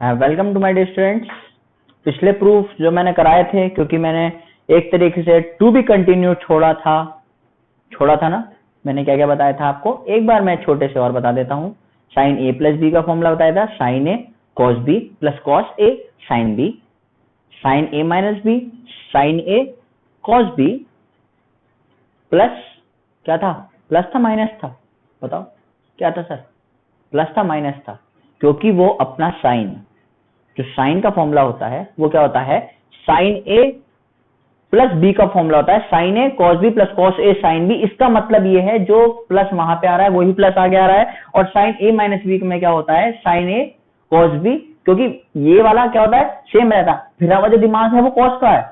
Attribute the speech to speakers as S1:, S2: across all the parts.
S1: Welcome to my dear students. पिछले proof जो मैंने कराए थे, क्योंकि मैंने एक तरीके से टू बी कंटिन्यू छोड़ा था ना। मैंने क्या क्या बताया था आपको, एक बार मैं छोटे से और बता देता हूँ। साइन ए प्लस बी का फॉर्मूला बताया था, sign A cos B plus cos A sin B, sign A minus B sign A cos B plus क्या था, प्लस था माइनस था, बताओ क्या था सर, प्लस था माइनस था, क्योंकि वो अपना साइन, जो साइन का फॉर्मूला होता है वो क्या होता है, साइन ए प्लस बी का फॉर्मूला होता है sin A cos B plus cos A sin B. इसका मतलब ये है जो प्लस वहां पे आ रहा है वही प्लस आगे आ रहा है, और साइन ए माइनस बी में क्या होता है, साइन ए कॉस बी, क्योंकि ये वाला क्या होता है सेम रहता है, फिर हमारा जो दिमाग है वो कॉस का है,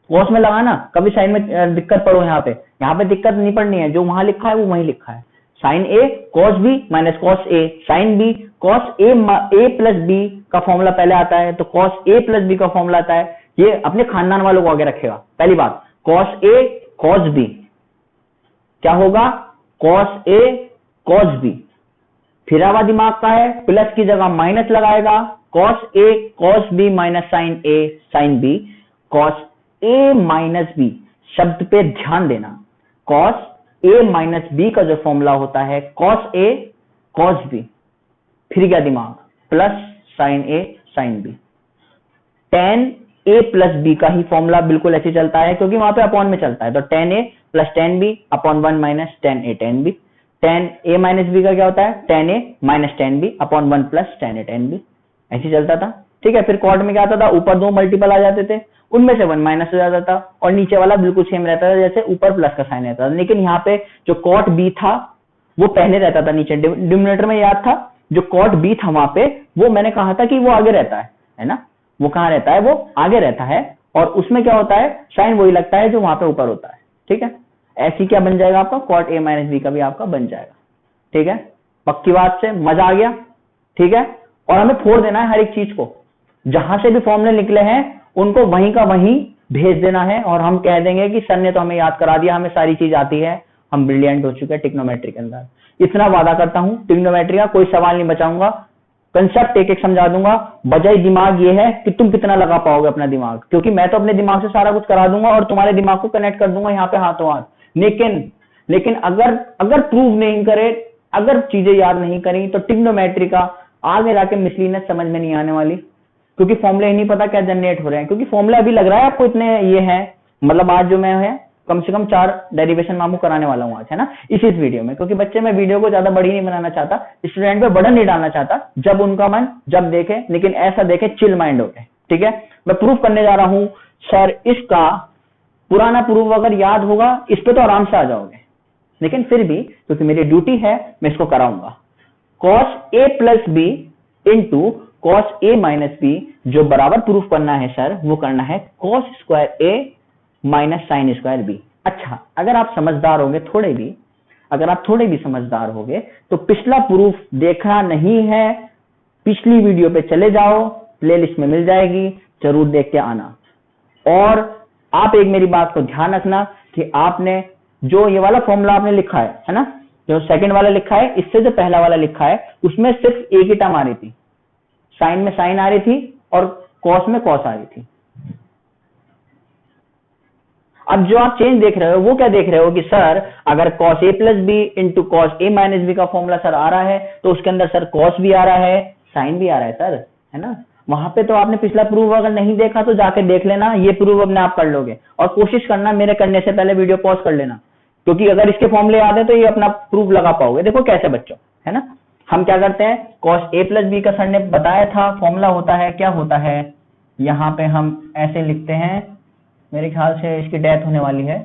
S1: कॉस में लगाना, कभी साइन में दिक्कत पड़ो, यहाँ पे दिक्कत नहीं पड़नी है, जो वहां लिखा है वो वहीं लिखा है। Sin A cos B minus cos A sin B, cos A plus B का फॉर्मूला पहले आता है, तो कॉस ए प्लस बी का फॉर्मूला आता है, ये अपने खानदान वालों को आगे रखेगा। पहली बात, कॉस ए कॉस बी क्या होगा, कॉस ए कॉस बी, फिर हुआ दिमाग का है, प्लस की जगह माइनस लगाएगा, cos A cos B minus sin A sin B, cos A minus B, शब्द पे ध्यान देना, कॉस ए माइनस बी का जो फॉर्मूला होता है कॉस ए कॉस बी, फिर क्या दिमाग, plus sign A sin B. Tan A plus B का ही फॉर्मूला बिल्कुल ऐसे चलता है, क्योंकि वहां पे अपॉन में चलता है, तो tan A plus tan B upon one minus tan A tan B. Tan A minus B का क्या होता है, tan A minus tan B upon one plus tan A tan B, ऐसे चलता था। ठीक है, फिर कॉट में क्या आता था, ऊपर दो मल्टीपल आ जाते थे, उनमें से वन माइनस हो जाता था, और नीचे वाला बिल्कुल सेम रहता था, जैसे ऊपर प्लस का साइन रहता था। लेकिन यहाँ पे जो कॉट बी था वो पहले रहता था नीचे, डिनोमिनेटर में याद था, जो कॉट बी था वहां पे वो मैंने कहा था कि वो आगे रहता है ना, वो कहाँ रहता है, वो आगे रहता है, और उसमें क्या होता है, साइन वही लगता है जो वहां पे ऊपर होता है। ठीक है, ऐसी क्या बन जाएगा आपका, कॉट ए माइनस बी का भी आपका बन जाएगा। ठीक है, पक्की बात से मजा आ गया। ठीक है, और हमें फोड़ देना है हर एक चीज को, जहां से भी फॉर्मूले निकले हैं उनको वहीं का वहीं भेज देना है, और हम कह देंगे कि सर ने तो हमें याद करा दिया, हमें सारी चीज आती है, हम ब्रिलियंट हो चुके हैं ट्रिग्नोमेट्री के अंदर। इतना वादा करता हूं, ट्रिग्नोमेट्री का कोई सवाल नहीं बचाऊंगा, कंसेप्ट एक एक समझा दूंगा, बजाय दिमाग ये है कि तुम कितना लगा पाओगे अपना दिमाग, क्योंकि मैं तो अपने दिमाग से सारा कुछ करा दूंगा और तुम्हारे दिमाग को कनेक्ट कर दूंगा यहाँ पे हाथों हाथ। लेकिन अगर प्रूव नहीं करे, अगर चीजें याद नहीं करी, तो ट्रिग्नोमेट्री का आगे जाके मिसलीनियस समझ में नहीं आने वाली, क्योंकि फॉर्मूले ही नहीं पता क्या जनरेट हो रहे हैं, क्योंकि फॉर्मूला अभी लग रहा है आपको इतने ये है, मतलब आज जो मैं है कम से कम 4 डेरिवेशन मैं आपको कराने वाला हूँ आज, है ना, इस वीडियो में, क्योंकि बच्चे मैं वीडियो को ज्यादा बड़ी नहीं बनाना चाहता, स्टूडेंट पे बर्डन नहीं डालना चाहता, जब उनका मन जब देखे, लेकिन ऐसा देखे चिल माइंड होके। ठीक है, मैं प्रूफ करने जा रहा हूं सर, इसका पुराना प्रूफ अगर याद होगा इस पे तो आराम से आ जाओगे, लेकिन फिर भी क्योंकि मेरी ड्यूटी है मैं इसको कराऊंगा। Cos A plus B into cos A minus B, जो बराबर प्रूफ करना है सर वो करना है कॉस स्क्वायर ए माइनस साइन स्क्वायर बी। अच्छा, अगर आप समझदार होंगे थोड़े भी, अगर आप थोड़े भी समझदार होंगे तो पिछला प्रूफ देखा नहीं है, पिछली वीडियो पे चले जाओ, प्लेलिस्ट में मिल जाएगी, जरूर देख के आना। और आप एक मेरी बात को ध्यान रखना कि आपने जो ये वाला फॉर्मूला आपने लिखा है ना, जो सेकंड वाला लिखा है, इससे जो पहला वाला लिखा है उसमें सिर्फ एक ही टर्म आ रही थी, साइन में साइन आ रही थी और कॉस में कॉस आ रही थी। अब जो आप चेंज देख रहे हो वो क्या देख रहे हो कि सर अगर cos A plus B into cos A minus B का फॉर्मूला सर आ रहा है, तो उसके अंदर सर कॉस भी आ रहा है साइन भी आ रहा है सर, है ना। वहां पे तो आपने पिछला प्रूफ अगर नहीं देखा तो जाके देख लेना, ये प्रूफ अपने आप कर लोगे, और कोशिश करना मेरे करने से पहले वीडियो पॉज कर लेना, क्योंकि अगर इसके फॉर्मूले याद है तो ये अपना प्रूफ लगा पाओगे। देखो कैसे बच्चों, है ना, हम क्या करते हैं, कॉस ए प्लस बी का सर ने बताया था फॉर्मूला होता है, क्या होता है, यहाँ पे हम ऐसे लिखते हैं, मेरे ख्याल से इसकी डेथ होने वाली है,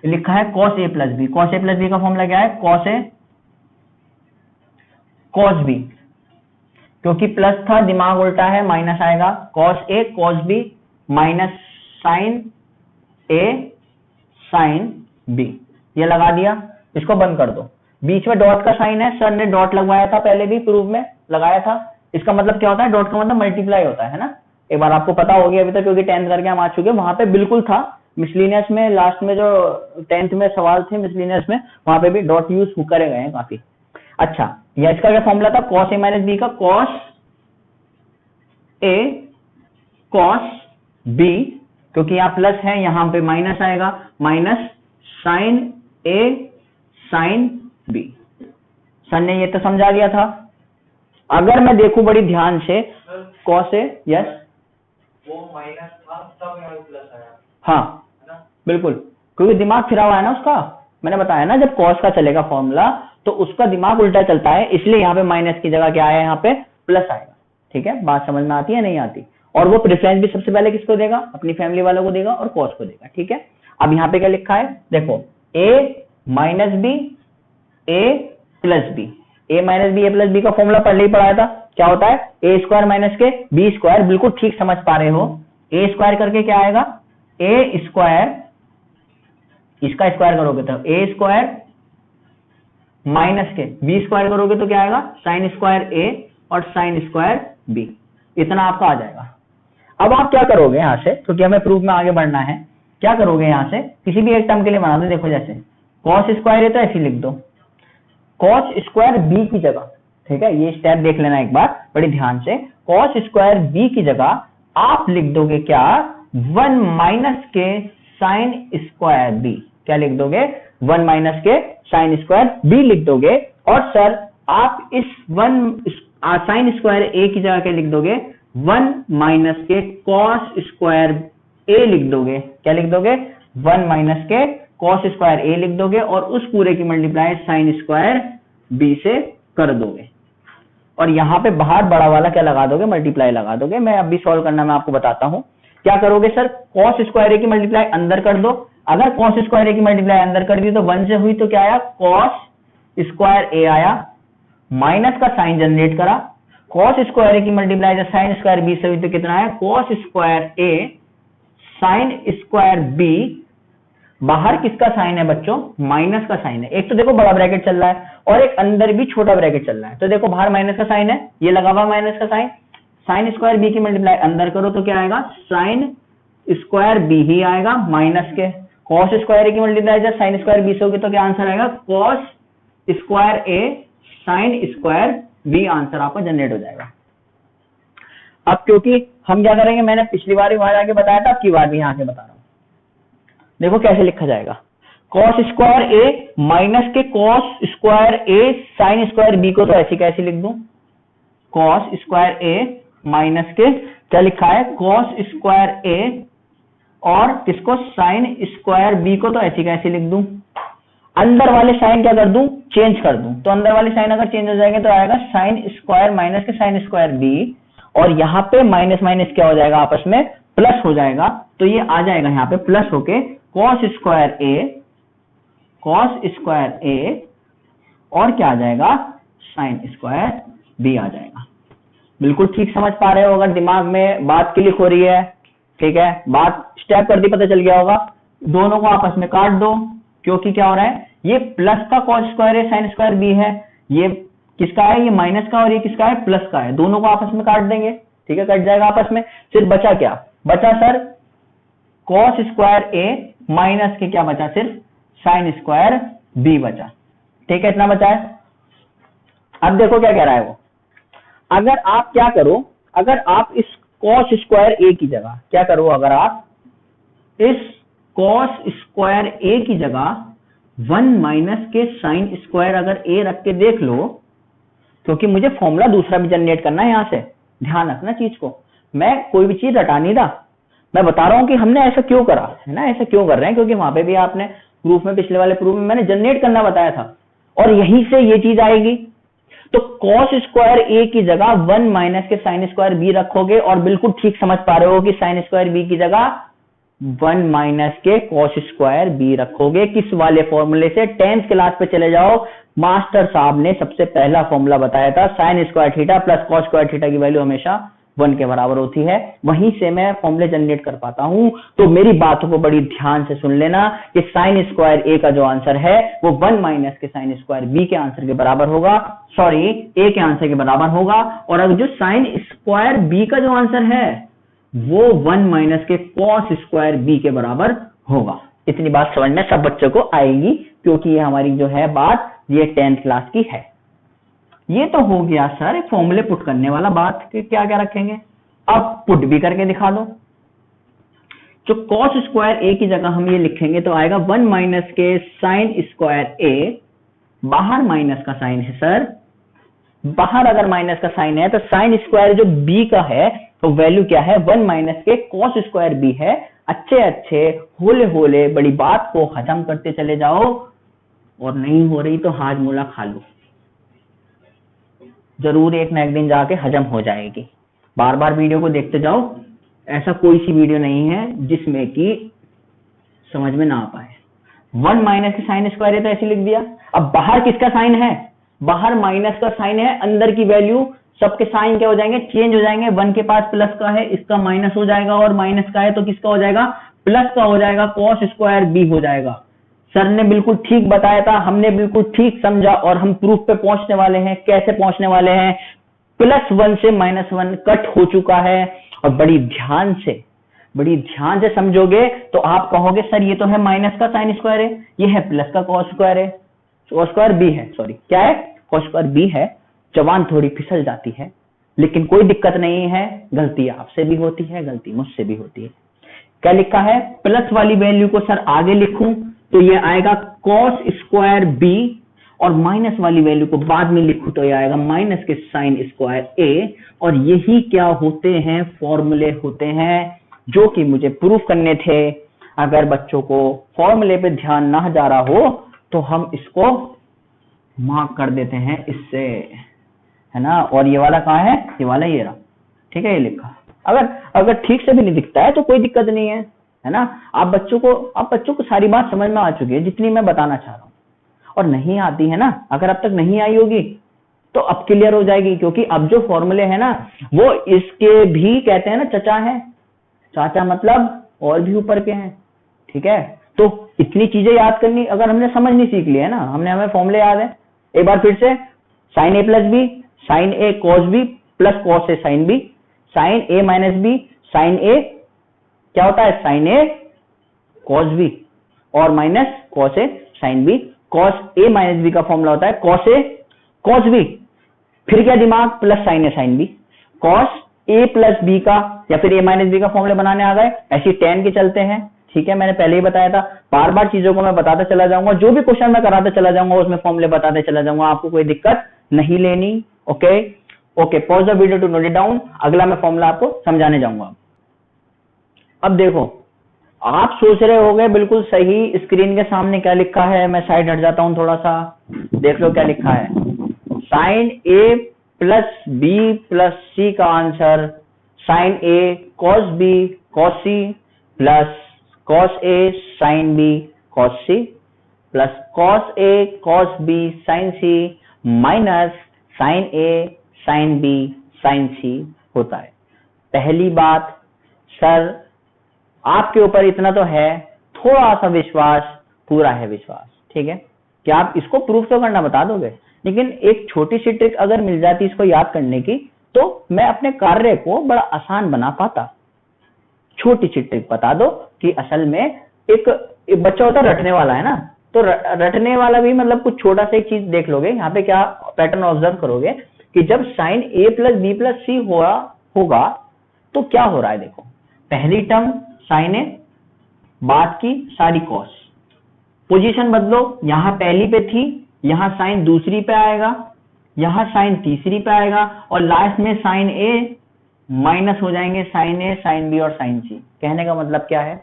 S1: लिखा है cos A plus B. Cos A plus B का फॉर्मूला क्या है, कॉस ए कॉस बी, क्योंकि प्लस था दिमाग उल्टा है, माइनस आएगा, cos A cos B minus sin A sin B, ये लगा दिया, इसको बंद कर दो। बीच में डॉट का साइन है, सर ने डॉट लगवाया था, पहले भी प्रूफ में लगाया था, इसका मतलब क्या होता है, डॉट का मतलब मल्टीप्लाई होता है ना, एक बार आपको पता होगी अभी तक, क्योंकि 10th करके हम आ चुके हैं, वहां पे बिल्कुल था मिसलिनियस में, लास्ट में जो 10th में सवाल थे मिसलिनियस में, वहां पे भी डॉट यूज करे गए हैं काफी। अच्छा, यह इसका क्या फॉर्मूला था, कॉस ए माइनस बी का कॉस ए कॉस बी, क्योंकि यहाँ प्लस है यहां पे माइनस आएगा, minus sin A sin B. Sir ने ये तो समझा दिया था। अगर मैं देखूं बड़ी ध्यान से कॉस ए, यस
S2: वो माइनस था तब यहाँ प्लस आया।
S1: हाँ बिल्कुल, क्योंकि दिमाग फिरा हुआ है ना उसका। मैंने बताया ना जब कॉस का चलेगा फॉर्मूला तो उसका दिमाग उल्टा चलता है, इसलिए यहाँ पे माइनस की जगह क्या आया, यहाँ पे प्लस आएगा। ठीक है, बात समझ में आती है नहीं आती? और वो प्रेफरेंस भी सबसे पहले किसको देगा, अपनी फैमिली वालों को देगा और कॉस को देगा। ठीक है, अब यहाँ पे क्या लिखा है देखो, ए माइनस बी ए प्लस बी। ए माइनस बी ए प्लस बी का फॉर्मूला पहले ही पढ़ाया था, क्या होता है ए स्क्वायर माइनस के बी स्क्वायर। बिल्कुल ठीक समझ पा रहे हो। ए स्क्वायर करके क्या आएगा, ए स्क्वायर, इसका स्क्वायर करोगे तो ए स्क्वायर माइनस के बी स्क्वायर करोगे तो क्या आएगा, साइन स्क्वायर ए और साइन स्क्वायर बी। इतना आपका आ जाएगा। अब आप क्या करोगे यहां से, क्योंकि हमें प्रूफ में आगे बढ़ना है, क्या करोगे यहां से किसी भी एक टर्म के लिए बना दो। देखो जैसे कॉस स्क्वायर है तो ऐसे लिख दो, कॉस स्क्वायर बी की जगह। ठीक है, ये स्टेप देख लेना एक बार बड़ी ध्यान से। कॉस स्क्वायर बी की जगह आप लिख दोगे क्या, 1 माइनस के साइन स्क्वायर बी। क्या लिख दोगे, 1 माइनस के साइन स्क्वायर बी लिख दोगे। और सर आप इस 1 साइन स्क्वायर ए की जगह क्या लिख दोगे, 1 माइनस के कॉस स्क्वायर ए लिख दोगे। क्या लिख दोगे, 1 माइनस के कॉस स्क्वायर ए लिख दोगे और उस पूरे की मल्टीप्लाई साइन स्क्वायर बी से कर दोगे। और यहां पे बाहर बड़ा वाला क्या लगा दोगे, मल्टीप्लाई लगा दोगे। मैं अभी सॉल्व करना मैं आपको बताता हूं। क्या करोगे सर, कॉस स्क्वायर ए की मल्टीप्लाई अंदर कर दो। अगर कॉस स्क्वायर ए की मल्टीप्लाई अंदर कर दी तो 1 से हुई तो क्या आया, कॉस स्क्वायर ए आया, माइनस का साइन जनरेट करा। कॉस स्क्वायर ए की मल्टीप्लाई जब साइन स्क्वायर बी से हुई तो कितना आया, कॉस स्क्वायर ए साइन स्क्वायर बी। बाहर किसका साइन है बच्चों, माइनस का साइन है। एक तो देखो बड़ा ब्रैकेट चल रहा है और एक अंदर भी छोटा ब्रैकेट चल रहा है। तो देखो बाहर माइनस का साइन है, ये लगा हुआ माइनस का साइन। साइन स्क्वायर बी की मल्टीप्लाई अंदर करो तो क्या आएगा, साइन स्क्वायर बी ही आएगा माइनस के। कॉस स्क्वायर ए की मल्टीप्लाई जब साइन स्क्वायर बी से होगी तो क्या आंसर आएगा, कॉस स्क्वायर ए साइन स्क्वायर बी। आंसर आपका जनरेट हो जाएगा। अब क्योंकि हम क्या करेंगे, मैंने पिछली बार ही वहां जाके बताया था, अब की बार भी यहाँ से बता रहा हूं। देखो कैसे लिखा जाएगा, कॉस स्क्वायर ए माइनस के कॉस स्क्वायर ए साइन स्क्वायर बी को तो ऐसी कैसे लिख दूं, कॉस स्क्वायर ए माइनस के क्या लिखा है, कॉस स्क्वायर ए और किसको, साइन स्क्वायर बी को तो ऐसी कैसे लिख दूं। अंदर वाले साइन क्या कर दूं, चेंज कर दूं। तो अंदर वाले साइन अगर चेंज हो जाएंगे तो आएगा साइन स्क्वायर माइनस के साइन स्क्वायर बी। और यहाँ पे माइनस माइनस क्या हो जाएगा, आपस में प्लस हो जाएगा। तो ये आ जाएगा यहाँ पे प्लस होके कॉस स्क्वायर ए और क्या आ जाएगा, साइन स्क्वायर बी आ जाएगा। बिल्कुल ठीक समझ पा रहे हो, अगर दिमाग में बात क्लिक हो रही है। ठीक है, बात स्टेप कर दी, पता चल गया होगा। दोनों को आपस में काट दो, क्योंकि क्या हो रहा है, ये प्लस का कॉस स्क्वायर है साइन स्क्वायर बी है, ये किसका है, ये माइनस का, और ये किसका है, प्लस का है। दोनों को आपस में काट देंगे। ठीक है, कट जाएगा आपस में। सिर्फ बचा क्या, बचा सर कॉस स्क्वायर ए माइनस के क्या बचा, सिर्फ साइन स्क्वायर बी बचा। ठीक है, इतना बचा है। अब देखो क्या कह रहा है वो, अगर आप क्या करो, अगर आप इस कॉस स्क्वायर ए की जगह क्या करो, अगर आप इस कॉस स्क्वायर ए की जगह 1 माइनस के साइन स्क्वायर अगर ए रख के देख लो, क्योंकि मुझे फॉर्मूला दूसरा भी जनरेट करना है। यहां से ध्यान रखना चीज को, मैं कोई भी चीज रटा नहीं रहा, मैं बता रहा हूं कि हमने ऐसा क्यों करा है ना, ऐसा क्यों कर रहे हैं, क्योंकि वहां पे भी आपने प्रूफ में, पिछले वाले प्रूफ में मैंने जनरेट करना बताया था, और यहीं से ये चीज आएगी। तो कॉस स्क्वायर ए की जगह 1 माइनस के साइन स्क्वायर बी रखोगे, और बिल्कुल ठीक समझ पा रहे हो कि साइन स्क्वायर बी की जगह 1 माइनस के कॉस स्क्वायर बी रखोगे। किस वाले फॉर्मूले से, 10th क्लास पे चले जाओ, मास्टर साहब ने सबसे पहला फॉर्मूला बताया था, sine square theta plus cos square theta की वैल्यू हमेशा 1 के बराबर होती है। वहीं से मैं फॉर्मूले जनरेट कर पाता हूं। तो मेरी बातों को बड़ी ध्यान से सुन लेना कि साइन स्क्वायर ए का जो आंसर है वो 1 माइनस के साइन स्क्वायर बी के आंसर के बराबर होगा, सॉरी ए के आंसर के बराबर होगा। और अगर जो साइन स्क्वायर बी का जो आंसर है वो 1 माइनस के कॉस स्क्वायर बी के बराबर होगा। इतनी बात समझ में सब बच्चों को आएगी, क्योंकि ये हमारी जो है बात ये 10th क्लास की है। ये तो हो गया सर फॉर्मूले पुट करने वाला। बात क्या क्या रखेंगे, अब पुट भी करके दिखा दो। जो कॉस स्क्वायर ए की जगह हम ये लिखेंगे तो आएगा 1 माइनस के साइन स्क्वायर ए, बाहर माइनस का साइन है सर, बाहर अगर माइनस का साइन है तो साइन स्क्वायर जो बी का है तो वैल्यू क्या है 1 माइनस के कॉस स्क्वायर बी है। अच्छे अच्छे होले होले बड़ी बात को हजम करते चले जाओ, और नहीं हो रही तो हाजमोला खा लो, जरूर एक ना एक दिन जाके हजम हो जाएगी। बार बार वीडियो को देखते जाओ, ऐसा कोई सी वीडियो नहीं है जिसमें कि समझ में ना आ पाए। 1 माइनस का साइन स्क्वायर है तो ऐसे लिख दिया। अब बाहर किसका साइन है, बाहर माइनस का साइन है, अंदर की वैल्यू सबके साइन क्या हो जाएंगे, चेंज हो जाएंगे। 1 के पास प्लस का है, इसका माइनस हो जाएगा, और माइनस का है तो किसका हो जाएगा, प्लस का हो जाएगा, कॉस स्क्वायर बी हो जाएगा। सर ने बिल्कुल ठीक बताया था, हमने बिल्कुल ठीक समझा, और हम प्रूफ पे पहुंचने वाले हैं। कैसे पहुंचने वाले हैं, +1 से -1 कट हो चुका है, और बड़ी ध्यान से समझोगे तो आप कहोगे सर ये तो है माइनस का साइन स्क्वायर है, ये है प्लस का कॉस स्क्वायर है, कॉस स्क्वायर बी है, सॉरी क्या है, कॉस स्क्वायर बी है। जबान थोड़ी फिसल जाती है, लेकिन कोई दिक्कत नहीं है, गलती आपसे भी होती है, गलती मुझसे भी होती है। क्या लिखा है, प्लस वाली वैल्यू को सर आगे लिखूं तो ये आएगा कॉस स्क्वायर बी, और माइनस वाली वैल्यू को बाद में लिखूं तो ये आएगा माइनस के साइन स्क्वायर ए। और यही क्या होते हैं, फॉर्मूले होते हैं जो कि मुझे प्रूफ करने थे। अगर बच्चों को फॉर्मूले पे ध्यान ना जा रहा हो तो हम इसको मार्क कर देते हैं इससे, है ना। और ये वाला कहाँ है, ये वाला ये रहा, ठीक है, ये लिखा। अगर ठीक से भी नहीं दिखता है तो कोई दिक्कत नहीं है ना। आप बच्चों को सारी बात समझ में आ चुकी है जितनी मैं बताना चाह रहा हूँ, और नहीं आती है ना, अगर अब तक नहीं आई होगी तो अब क्लियर हो जाएगी, क्योंकि अब जो फॉर्मूले है ना वो इसके भी कहते हैं ना चचा है, चाचा मतलब और भी ऊपर के हैं, ठीक है। तो इतनी चीजें याद करनी अगर हमने समझनी सीख ली है ना, हमें फॉर्मूले याद है। एक बार फिर से, sign A plus B, sign A cos B plus cos A sin B, sign A minus B, sign ए क्या होता है, साइन ए कॉस बी, और minus cos A sin B. Cos A minus B का formula होता है cos A cos B, फिर क्या दिमाग, plus sign A sin B. Cos A plus B का या फिर ए माइनस बी का फॉर्मूला बनाने आ गए, ऐसी 10 के चलते हैं, ठीक है। मैंने पहले ही बताया था, बार बार चीजों को मैं बताता चला जाऊंगा, जो भी क्वेश्चन मैं कराता चला जाऊंगा उसमें फॉर्मूले बताते चला जाऊंगा, आपको कोई दिक्कत नहीं लेनी। Okay, pause the video to note it down. अगला मैं फॉर्मूला आपको समझाने जाऊंगा। अब देखो, आप सोच रहे होंगे बिल्कुल सही, स्क्रीन के सामने क्या लिखा है, मैं साइड हट जाता हूं थोड़ा सा, देख लो क्या लिखा है। Sin A plus B plus C का answer sin A cos B cos C plus cos A sin B cos C plus cos A cos B sin C minus sin A sin B sin C होता है। पहली बात, sir आपके ऊपर इतना तो है, थोड़ा सा विश्वास, पूरा है विश्वास, ठीक है, कि आप इसको प्रूफ तो करना बता दोगे, लेकिन एक छोटी सी ट्रिक अगर मिल जाती इसको याद करने की तो मैं अपने कार्य को बड़ा आसान बना पाता। छोटी सी ट्रिक बता दो कि असल में एक बच्चा होता है रटने वाला, है ना, तो रटने वाला भी मतलब कुछ छोटा सा एक चीज देख लोगे, यहाँ पे क्या पैटर्न ऑब्जर्व करोगे कि जब sign A plus B plus सी होगा तो क्या हो रहा है। देखो, पहली टर्म साइन ए, बाद की सारी कॉस, पोजीशन बदलो, यहां पहली पे थी, यहां साइन दूसरी पे आएगा, यहां साइन तीसरी पे आएगा, और लास्ट में साइन ए माइनस हो जाएंगे साइन ए साइन बी और साइन सी। कहने का मतलब क्या है,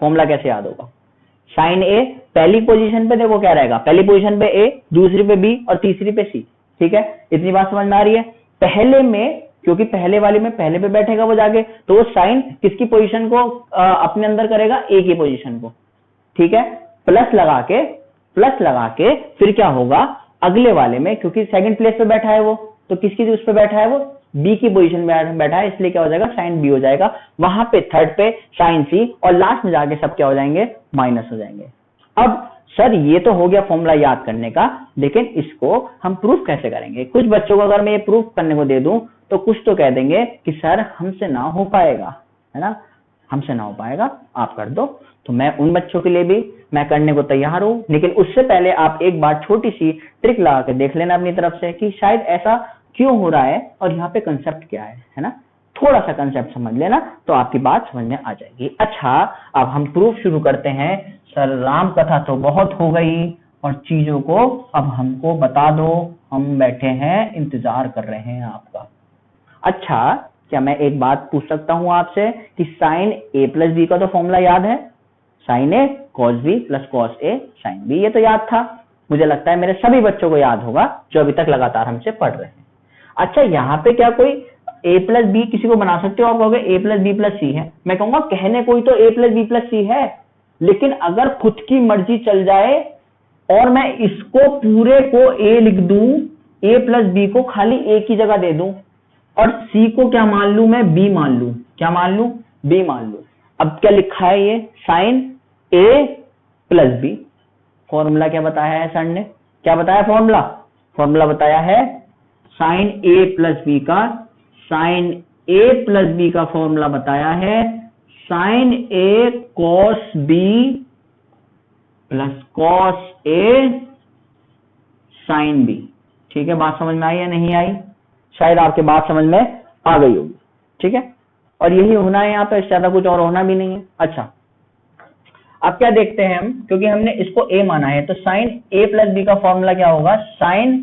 S1: फॉर्मूला कैसे याद होगा, साइन ए पहली पोजीशन पे देखो क्या रहेगा, पहली पोजीशन पे ए, दूसरी पे बी और तीसरी पे सी, ठीक है। इतनी बात समझ में आ रही है। पहले में, क्योंकि पहले वाले में पहले पे बैठेगा वो जाके, तो वो साइन किसकी पोजीशन को अपने अंदर करेगा, ए की पोजीशन को, ठीक है। प्लस लगा के फिर क्या होगा, अगले वाले में क्योंकि सेकंड प्लेस पे बैठा है वो, तो किसकी उस पे बैठा है, वो बी की पोजीशन में बैठा है, इसलिए क्या हो जाएगा, साइन बी हो जाएगा। वहां पे थर्ड पे साइन सी, और लास्ट में जाके सब क्या हो जाएंगे, माइनस हो जाएंगे। अब सर ये तो हो गया फॉर्मूला याद करने का, लेकिन इसको हम प्रूफ कैसे करेंगे। कुछ बच्चों को अगर मैं ये प्रूफ करने को दे दूं तो कुछ तो कह देंगे कि सर हमसे ना हो पाएगा, है ना, हमसे ना हो पाएगा, आप कर दो। तो मैं उन बच्चों के लिए भी मैं करने को तैयार हूं, लेकिन उससे पहले आप एक बार छोटी सी ट्रिक लगा के देख लेना अपनी तरफ से कि शायद ऐसा क्यों हो रहा है और यहाँ पे कंसेप्ट क्या है ना। थोड़ा सा कंसेप्ट समझ लेना तो आपकी बात समझ में आ जाएगी। अच्छा, अब हम प्रूफ शुरू करते हैं। सर राम कथा तो बहुत हो गई और चीजों को अब हमको बता दो, हम बैठे हैं इंतजार कर रहे हैं आपका। अच्छा, क्या मैं एक बात पूछ सकता हूं आपसे कि साइन ए प्लस बी का तो फॉर्मूला याद है? Sin A cos B plus cos A sin B, ये तो याद था। मुझे लगता है मेरे सभी बच्चों को याद होगा जो अभी तक लगातार हमसे पढ़ रहे हैं। अच्छा, यहाँ पे क्या कोई a प्लस बी किसी को बना सकते हो? आप कहोगे a प्लस बी प्लस सी है। मैं कहूंगा कहने कोई तो a प्लस बी प्लस सी है, लेकिन अगर खुद की मर्जी चल जाए और मैं इसको पूरे को a लिख दूं, a प्लस बी को खाली a की जगह दे दूं और c को क्या मान लूं मैं? b मान लूं। क्या मान लूं? b मान लूं। अब क्या लिखा है ये? Sine a plus B. Formula क्या बताया है सर ने? क्या बताया फॉर्मूला? फॉर्मूला बताया है साइन a प्लस बी का, साइन a प्लस बी का फॉर्मूला बताया है sine a cos b plus cos a sine b। ठीक है, बात समझ में आई या नहीं आई? शायद आपके बात समझ में आ गई होगी। ठीक है, और यही होना है यहाँ पे, इससे ज्यादा कुछ और होना भी नहीं है। अच्छा, अब क्या देखते हैं हम, क्योंकि हमने इसको a माना है तो साइन a प्लस बी का फॉर्मूला क्या होगा? साइन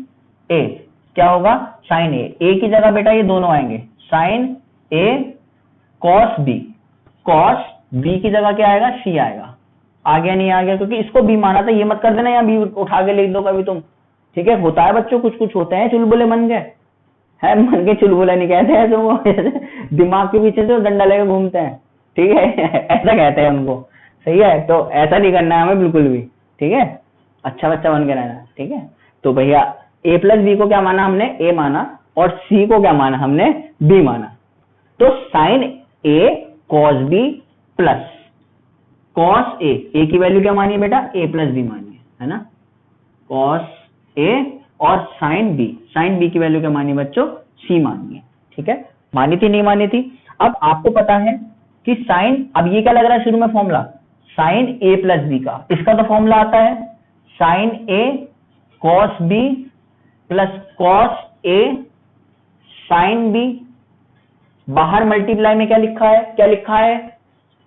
S1: a क्या होगा? साइन a की जगह बेटा ये दोनों आएंगे, sine a cos b। Cos b की जगह क्या आएगा? c आएगा। आ गया नहीं आ गया? क्योंकि इसको b माना था, ये मत कर देना यहाँ b उठा के लिख दो कभी तुम। ठीक है, होता है बच्चों, कुछ कुछ होते हैं चुलबुले मन के, है मन के चुलबुले नहीं कहते हैं तो वो दिमाग के पीछे से डंडा लेकर घूमते हैं। ठीक है ऐसा कहते हैं उनको। सही है, तो ऐसा नहीं करना है हमें बिल्कुल भी। ठीक है, अच्छा बच्चा बन के रहना है। ठीक है, तो भैया a प्लस बी को क्या माना हमने? a माना, और c को क्या माना हमने? b माना। तो sine a cos b plus cos a की वैल्यू क्या मानी है बेटा? a प्लस बी मानी है ना, कॉस a, और साइन b की वैल्यू क्या मानी बच्चों? c मानी है। ठीक है, मानी थी नहीं मानी थी? अब आपको पता है कि साइन, अब ये क्या लग रहा है शुरू में formula? Sine a plus B का, इसका तो फॉर्मूला आता है sine a cos b plus cos a sine b। बाहर मल्टीप्लाई में क्या लिखा है? क्या लिखा है?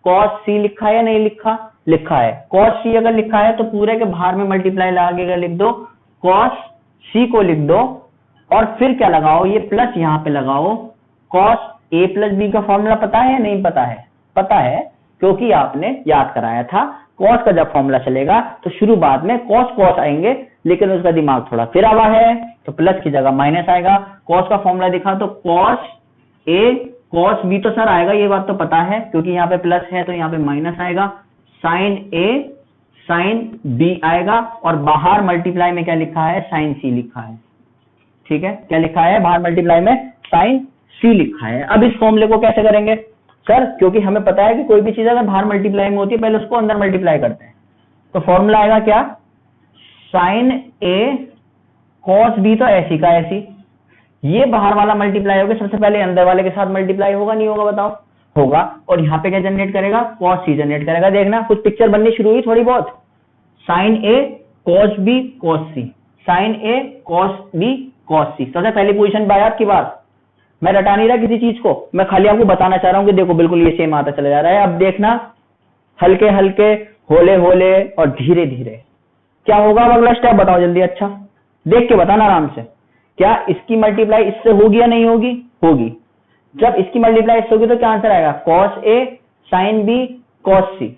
S1: कॉस c लिखा है या नहीं लिखा? लिखा है। कॉस c अगर लिखा है तो पूरे के बाहर में मल्टीप्लाई लगा लिख दो, कॉस c को लिख दो, और फिर क्या लगाओ? ये प्लस यहाँ पे लगाओ। कॉस a प्लस बी का फॉर्मूला पता है या नहीं पता है? पता है, क्योंकि आपने याद कराया था। कॉस का जब फॉर्मूला चलेगा तो शुरू बाद में कॉस कॉस आएंगे, लेकिन उसका दिमाग थोड़ा फिर आवा है तो प्लस की जगह माइनस आएगा। कॉस का फॉर्मूला दिखा तो कॉस a कॉस b तो सर आएगा, ये बात तो पता है, क्योंकि यहाँ पे प्लस है तो यहाँ पे माइनस आएगा। साइन a साइन b आएगा, और बाहर मल्टीप्लाई में क्या लिखा है? साइन c लिखा है। ठीक है, क्या लिखा है? बाहर मल्टीप्लाई में साइन c लिखा है। अब इस फॉर्मूले को कैसे करेंगे सर? क्योंकि हमें पता है कि कोई भी चीज अगर बाहर मल्टीप्लाई में होती है पहले उसको अंदर मल्टीप्लाई करते हैं, तो फॉर्मूला आएगा क्या? साइन a कॉस b तो ऐसी का ऐसी, ये बाहर वाला मल्टीप्लाई होगा, सबसे पहले अंदर वाले के साथ मल्टीप्लाई होगा नहीं होगा बताओ? होगा। और यहाँ पे क्या जनरेट करेगा? कॉस c जनरेट करेगा। देखना कुछ पिक्चर बननी शुरू हुई थोड़ी बहुत। Sine a cos b cos c, sine a cos b cos c। सबसे पहली पोजीशन पे आया आपकी बात। मैं रटा नहीं रहा किसी चीज को, मैं खाली आपको बताना चाह रहा हूं कि देखो बिल्कुल ये सेम आता चला जा रहा है। अब देखना हल्के हल्के, होले होले और धीरे धीरे क्या होगा। अब अगला स्टेप बताओ जल्दी। अच्छा देख के बताना आराम से। क्या इसकी मल्टीप्लाई इससे होगी या नहीं होगी? होगी। जब इसकी मल्टीप्लाई इससे होगी तो क्या आंसर आएगा? Cos a sine b cos c,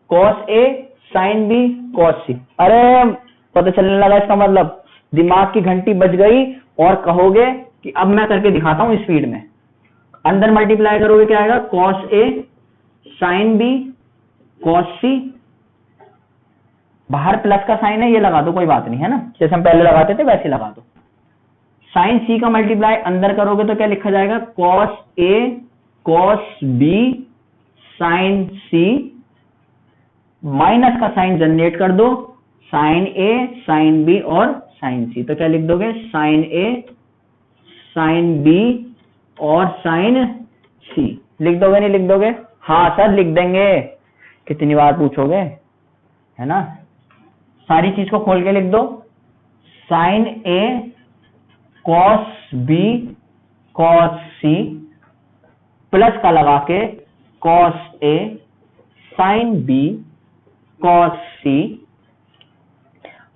S1: cos a sine b cos c। अरे पता चलने लगा, इसका मतलब दिमाग की घंटी बज गई और कहोगे कि अब मैं करके दिखाता हूं स्पीड में। अंदर मल्टीप्लाई करोगे क्या आएगा? Cos a sine b cos c। बाहर प्लस का साइन है, ये लगा दो कोई बात नहीं, है ना, जैसे हम पहले लगाते थे वैसे लगा दो। साइन c का मल्टीप्लाई अंदर करोगे तो क्या लिखा जाएगा? Cos a cos b sine c। Minus का साइन जनरेट कर दो, साइन a साइन b और साइन c। तो क्या लिख दोगे? साइन a साइन b और साइन c। लिख दोगे नहीं लिख दोगे? हाँ सर लिख देंगे। कितनी बार पूछोगे, है ना। सारी चीज को खोल के लिख दो। Sine a cos b cos c plus का लगा के cos A sin B cos C,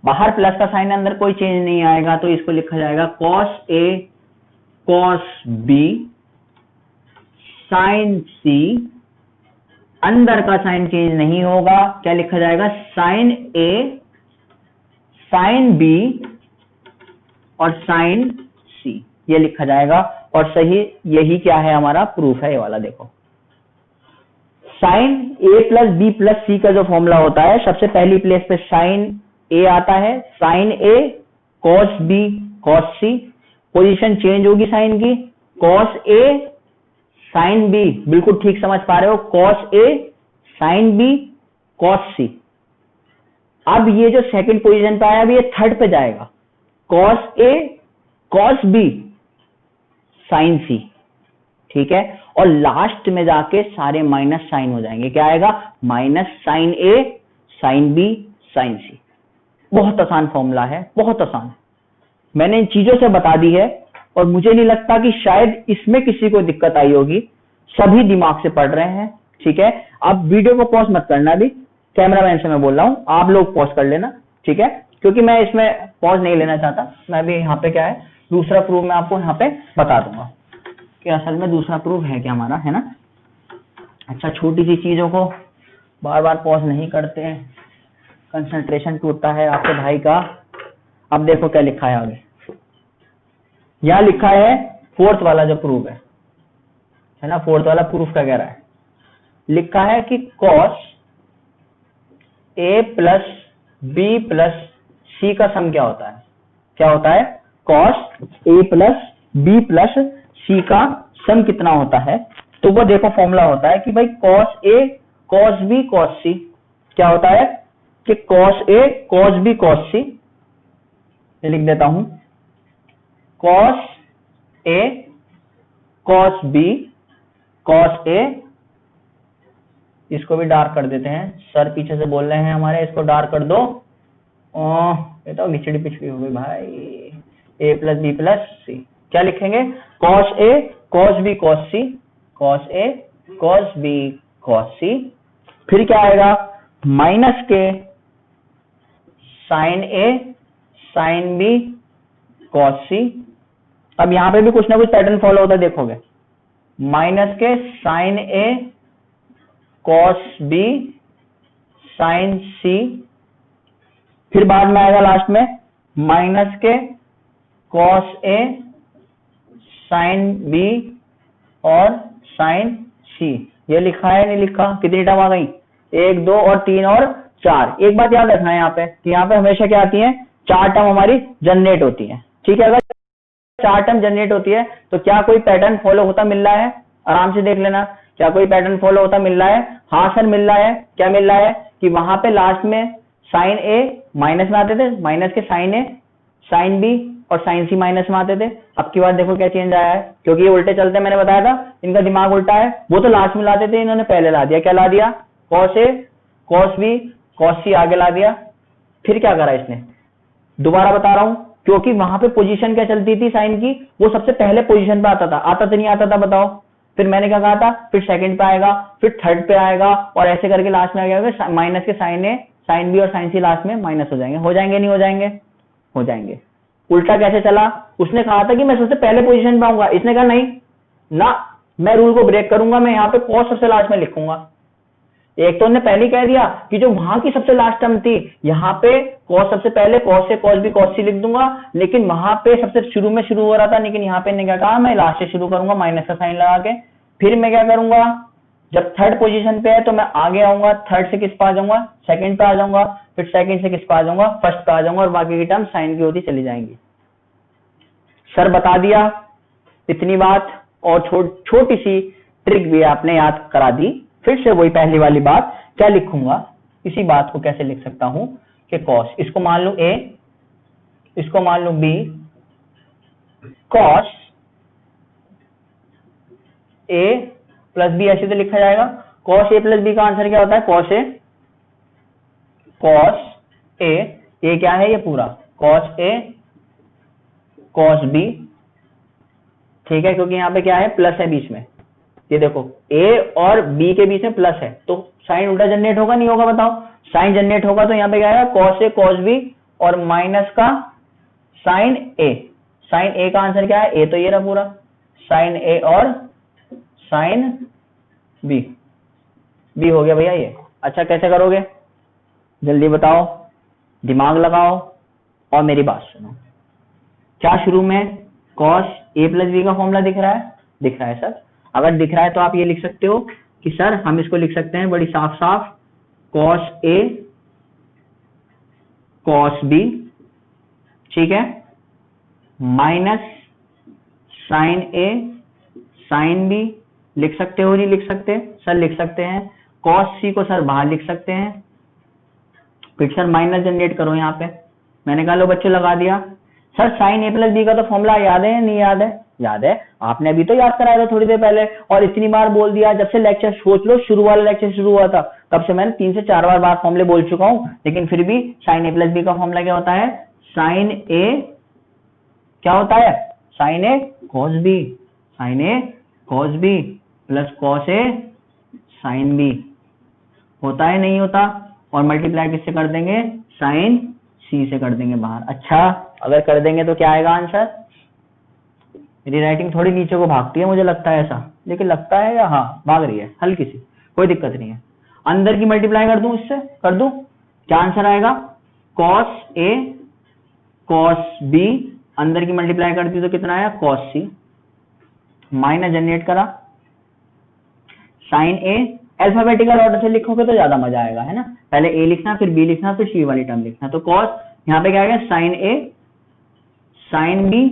S1: बाहर प्लस का साइन, अंदर कोई चेंज नहीं आएगा तो इसको लिखा जाएगा cos A cos B sin C, अंदर का साइन चेंज नहीं होगा, क्या लिखा जाएगा sin A sin B और sin C, ये लिखा जाएगा। और सही यही क्या है हमारा प्रूफ है ये वाला। देखो sine A plus B plus C का जो फॉर्मूला होता है, सबसे पहली प्लेस पे साइन A आता है, sine A cos B cos C, position change होगी साइन की, cos A sin B, बिल्कुल ठीक समझ पा रहे हो, cos A sin B cos C। अब ये जो सेकंड पोजीशन पे आया, अब ये थर्ड पे जाएगा, cos A cos B sin C, ठीक है। और लास्ट में जाके सारे माइनस साइन हो जाएंगे, क्या आएगा minus sine A sin B sin C। बहुत आसान फॉर्मूला है, बहुत आसान, मैंने इन चीजों से बता दी है और मुझे नहीं लगता कि शायद इसमें किसी को दिक्कत आई होगी, सभी दिमाग से पढ़ रहे हैं, ठीक है। अब वीडियो को पॉज मत करना, अभी कैमरामैन से मैं बोल रहा हूं, आप लोग पॉज कर लेना, ठीक है, क्योंकि मैं इसमें पॉज नहीं लेना चाहता। मैं भी यहाँ पे क्या है दूसरा प्रूफ मैं आपको यहाँ पे बता दूंगा कि असल में दूसरा प्रूफ है क्या हमारा, है ना। अच्छा, छोटी सी चीजों को बार बार पॉज नहीं करते हैं, कंसंट्रेशन टूटता है आपके भाई का। अब देखो क्या लिखा है आगे, यहां लिखा है फोर्थ वाला जो प्रूफ है ना, फोर्थ वाला प्रूफ क्या कह रहा है, लिखा है कि cos A plus B plus C का सम क्या होता है, क्या होता है cos A plus B plus C का सम कितना होता है। तो वो देखो फॉर्मूला होता है कि भाई cos A cos B cos C, क्या होता है कि cos A cos B cos C, ये लिख देता हूं, cos A cos B cos A, इसको भी डार्क कर देते हैं, सर पीछे से बोल रहे हैं हमारे, इसको डार्क कर दो। ये तो घिचड़ी पिछड़ी हो गई भाई, A plus B plus C, क्या लिखेंगे cos A cos B cos C, cos A cos B cos C, फिर क्या आएगा माइनस के sin A sin B cos C। अब यहां पे भी कुछ ना कुछ पैटर्न फॉलो होता है, देखोगे, माइनस के sin A cos B sin C, फिर बाद में आएगा लास्ट में माइनस के cos A sin B और sin C। ये लिखा है नहीं लिखा, कितनी टर्म आ गई, 1 2 और 3 और 4। एक बात याद रखना है यहाँ पे कि यहाँ पे हमेशा क्या आती है, 4 टर्म हमारी जनरेट होती है, ठीक है। अगर 4 टर्म जनरेट होती है तो क्या कोई पैटर्न फॉलो होता मिल रहा है, आराम से देख लेना, क्या कोई पैटर्न फॉलो होता मिल रहा है, हाँ सर मिल रहा है। क्या मिल रहा है कि वहां पे लास्ट में साइन ए माइनस में आते थे, माइनस के साइन ए साइन बी और साइन सी माइनस में आते थे। अब की बार देखो क्या चेंज आया है, क्योंकि ये उल्टे चलते हैं, मैंने बताया था इनका दिमाग उल्टा है, वो तो लास्ट में लाते थे, इन्होंने पहले ला दिया, क्या ला दिया cos A cos B cos सी आगे ला दिया। फिर क्या करा इसने, दोबारा बता रहा हूं, क्योंकि वहां पे पोजीशन क्या चलती थी साइन की, वो सबसे पहले पोजीशन पे आता था, आता तो नहीं आता था बताओ। फिर मैंने क्या कहा था, फिर सेकंड पे आएगा, फिर थर्ड पे आएगा, और ऐसे करके लास्ट में आ गया माइनस के साइन ए साइन बी और साइन सी लास्ट में माइनस हो जाएंगे, हो जाएंगे नहीं हो जाएंगे, हो जाएंगे। उल्टा कैसे चला, उसने कहा था कि मैं सबसे पहले पोजीशन पे आऊंगा, इसने कहा नहीं ना, मैं रूल को ब्रेक करूंगा, मैं यहाँ पे कॉस सबसे लास्ट में लिखूंगा। एक तो उन्होंने पहले कह दिया कि जो वहां की सबसे लास्ट टर्म थी, यहाँ पे कॉस सबसे पहले cos A cos B cos सी लिख दूंगा, लेकिन वहां पे सबसे शुरू में शुरू हो रहा था, लेकिन यहाँ पे ने क्या कहा, मैं लास्ट से शुरू करूंगा माइनस का साइन लगा के। फिर मैं क्या करूंगा, जब थर्ड पोजीशन पे है तो मैं आगे आऊंगा, थर्ड से किस पे आ जाऊंगा, सेकंड पे आ जाऊंगा, फिर सेकंड से किस पे आ जाऊंगा, फर्स्ट पे आ जाऊंगा, और बाकी की टर्म साइन की होती चली जाएंगी। सर बता दिया इतनी बात, और छोटी सी ट्रिक भी आपने याद करा दी। फिर से वही पहली वाली बात, क्या लिखूंगा, इसी बात को कैसे लिख सकता हूं कि कॉस, इसको मान लू ए, इसको मान लू B, cos A plus B, ऐसे तो लिखा जाएगा। कॉस ए प्लस बी का आंसर क्या होता है, कॉस ए कॉस ए, ये क्या है, ये पूरा कॉस ए कॉस बी, ठीक है, क्योंकि यहां पे क्या है प्लस है बीच में, ये देखो ए और बी के बीच में प्लस है तो साइन उल्टा जनरेट होगा नहीं होगा बताओ? साइन जनरेट होगा तो यहाँ पे क्या आएगा कॉस ए कॉस बी और माइनस का साइन ए। साइन ए का आंसर क्या है? ए तो ये रहा पूरा, साइन ए और साइन बी। बी हो गया भैया ये। अच्छा कैसे करोगे जल्दी बताओ, दिमाग लगाओ और मेरी बात सुनो। क्या शुरू में कॉस ए प्लस बी का फॉर्मूला दिख रहा है? दिख रहा है सर। अगर दिख रहा है तो आप ये लिख सकते हो कि सर हम इसको लिख सकते हैं बड़ी साफ साफ कॉस ए कॉस बी, ठीक है, minus sin A sin B. लिख सकते हो नहीं लिख सकते? सर लिख सकते हैं। कॉस सी को सर बाहर लिख सकते हैं, फिर सर माइनस जनरेट करो यहाँ पे। मैंने कहा लो बच्चों लगा दिया। Sir sign A plus B का तो फॉर्मूला याद है या नहीं याद है? याद है, आपने अभी तो याद कराया था थोड़ी देर पहले और इतनी बार बोल दिया। जब से लेक्चर सोच लो शुरू वाला लेक्चर शुरू हुआ था तब से मैंने 3 से 4 बार फॉर्मूले बोल चुका हूं, लेकिन फिर भी साइन ए प्लस बी का फॉर्मूला क्या होता है? साइन ए क्या होता है? Sin A cos B, sign A cos B plus cos A sin B होता है नहीं होता? और मल्टीप्लाई किससे कर देंगे? साइन सी से कर देंगे बाहर। अच्छा अगर कर देंगे तो क्या आएगा आंसर? मेरी राइटिंग थोड़ी नीचे को भागती है मुझे लगता है ऐसा, लेकिन लगता है या हाँ भाग रही है हल्की सी, कोई दिक्कत नहीं है। अंदर की मल्टीप्लाई कर दूं, इससे कर दूं, क्या आंसर आएगा? कॉस ए कॉस बी, अंदर की मल्टीप्लाई कर दी तो कितना आया? कॉस सी, माइनस जनरेट करा साइन ए। अल्फाबेटिकल ऑर्डर से लिखोगे तो ज्यादा मजा आएगा, है ना? पहले ए लिखना फिर बी लिखना फिर सी वाली टर्म लिखना। तो कॉस यहाँ पे क्या आ गया? साइन ए साइन बी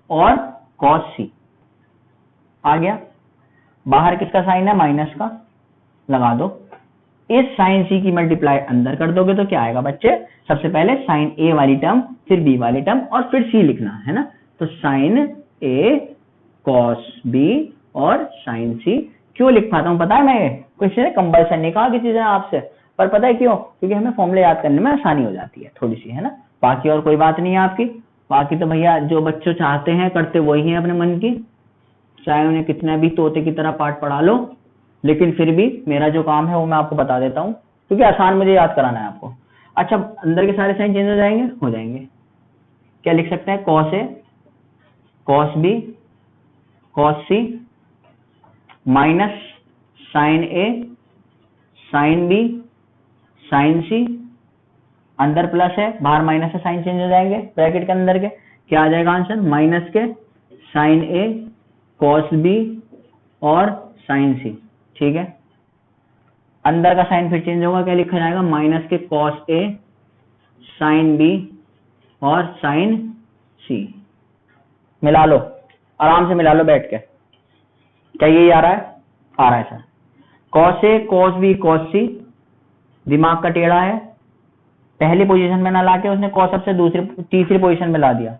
S1: और कॉस सी आ गया। बाहर किसका साइन है? माइनस का, लगा दो। इस साइन सी की मल्टीप्लाई अंदर कर दोगे तो क्या आएगा बच्चे? सबसे पहले साइन ए वाली टर्म फिर बी वाली टर्म और फिर सी लिखना है ना। तो साइन ए कॉस बी और साइन सी। क्यों लिख पाता हूं पता है मैं? किसी ने कंपल्सन नहीं कहा किसी ने आपसे, पर पता है क्यों? क्योंकि हमें फॉर्मूले याद करने में आसानी हो जाती है थोड़ी सी, है ना? बाकी और कोई बात नहीं है आपकी। बाकी तो भैया जो बच्चों चाहते हैं करते वही है अपने मन की, चाहे उन्हें कितना भी तोते की तरह पाठ पढ़ा लो, लेकिन फिर भी मेरा जो काम है वो मैं आपको बता देता हूँ क्योंकि आसान मुझे याद कराना है आपको। अच्छा अंदर के सारे साइन चेंज हो जाएंगे? हो जाएंगे। क्या लिख सकते हैं? Cos A cos B cos C minus sin A sin B sin सी, अंदर प्लस है बाहर माइनस है, साइन चेंज हो जाएंगे ब्रैकेट के अंदर के। क्या आ जाएगा आंसर? माइनस के साइन ए कॉस बी और साइन सी, ठीक है। अंदर का साइन फिर चेंज होगा, क्या लिखा जाएगा? माइनस के कॉस ए साइन बी और साइन सी। मिला लो, आराम से मिला लो बैठ के। क्या यही आ रहा है? आ रहा है sir. Cos A cos B cos सी, दिमाग का टेढ़ा है, पहली पोजीशन में ना लाके उसने कॉस से तीसरी पोजीशन में ला दिया।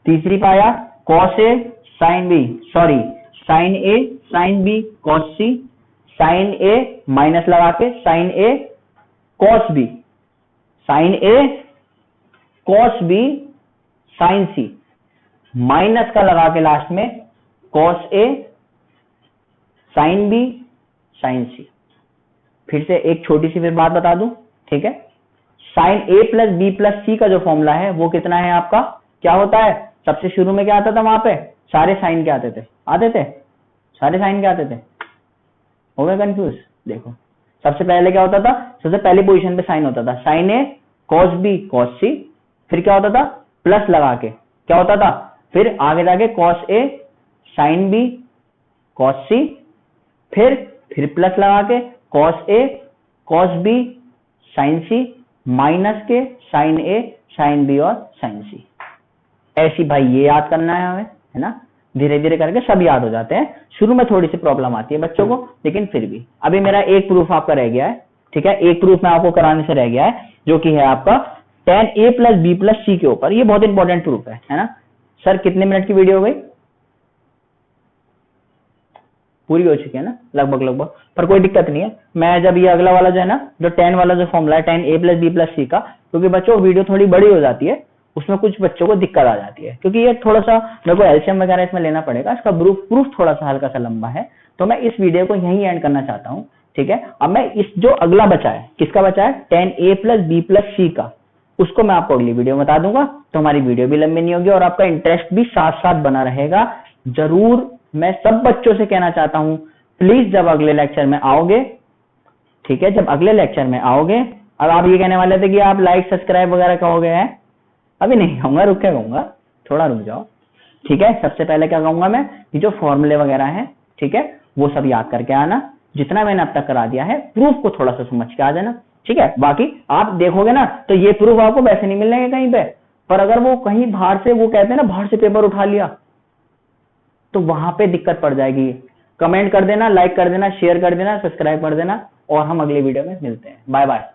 S1: तीसरी पाया cos A sin B, sorry sine A sin B cos C, sign A minus लगा के sign A cos B, sign A cos B sin C, minus का लगा के लास्ट में cos A sin B sin सी। फिर से एक छोटी सी फिर बात बता दूं, ठीक है? Sin A plus B plus C का जो फॉर्मूला है वो कितना है आपका? क्या होता है? सबसे शुरू में क्या आता था वहां पे? सारे साइन क्या आते थे? सारे साइन क्या आते थे? हो गए कंफ्यूज? देखो सबसे पहले क्या होता था? सबसे पहली पोजीशन पे साइन होता था sign A cos B cos सी, फिर क्या होता था? प्लस लगा के क्या होता था? फिर आगे जाके cos A sin B cos सी, फिर प्लस लगा के cos A cos B sin C, minus के साइन ए साइन बी और साइन सी। ऐसी भाई ये याद करना है हमें, है ना? धीरे धीरे करके सब याद हो जाते हैं। शुरू में थोड़ी सी प्रॉब्लम आती है बच्चों को, लेकिन फिर भी। अभी मेरा एक प्रूफ आपका रह गया है, ठीक है? एक प्रूफ मैं आपको कराने से रह गया है जो कि है आपका tan a plus B plus C के ऊपर। ये बहुत इंपॉर्टेंट प्रूफ है ना? सर कितने मिनट की वीडियो हो गई? पूरी हो चुकी है ना लगभग, पर कोई दिक्कत नहीं है। मैं जब ये अगला वाला जो है ना, जो tan वाला जो फॉर्मूला है tan a plus B plus C का, क्योंकि बच्चों वीडियो थोड़ी बड़ी हो जाती है, उसमें कुछ बच्चों को दिक्कत आ जाती है, क्योंकि ये थोड़ा सा मेरे को एलसीएम वगैरह इसमें लेना पड़ेगा। इसका प्रूफ थोड़ा सा हल्का सा लंबा है, तो मैं इस वीडियो को यहीं एंड करना चाहता हूँ, ठीक है। अब मैं इस जो अगला बचा है, किसका बचा है, 10a + b + c का, उसको मैं आपको अगली वीडियो में बता दूंगा, तो हमारी वीडियो भी लंबी नहीं होगी और आपका इंटरेस्ट भी साथ साथ बना रहेगा। जरूर मैं सब बच्चों से कहना चाहता हूं, प्लीज जब अगले लेक्चर में आओगे, ठीक है, जब अगले लेक्चर में आओगे, अब आप ये कहने वाले थे कि आप लाइक सब्सक्राइब वगैरह कहोगे, हैं, अभी नहीं कहूंगा, रुक के कहूंगा, थोड़ा रुक जाओ, ठीक है। सबसे पहले क्या कहूंगा मैं, कि जो फॉर्मूले वगैरह हैं, ठीक है, वो सब याद करके आना, जितना मैंने अब तक करा दिया है, प्रूफ को थोड़ा सा समझ के आ जाना, ठीक है। बाकी आप देखोगे ना, तो ये प्रूफ आपको वैसे नहीं मिलेंगे कहीं पे, पर अगर वो कहीं बाहर से, वो कहते हैं ना, बाहर से पेपर उठा लिया, तो वहां पे दिक्कत पड़ जाएगी। कमेंट कर देना, लाइक कर देना, शेयर कर देना, सब्सक्राइब कर देना, और हम अगली वीडियो में मिलते हैं। Bye bye.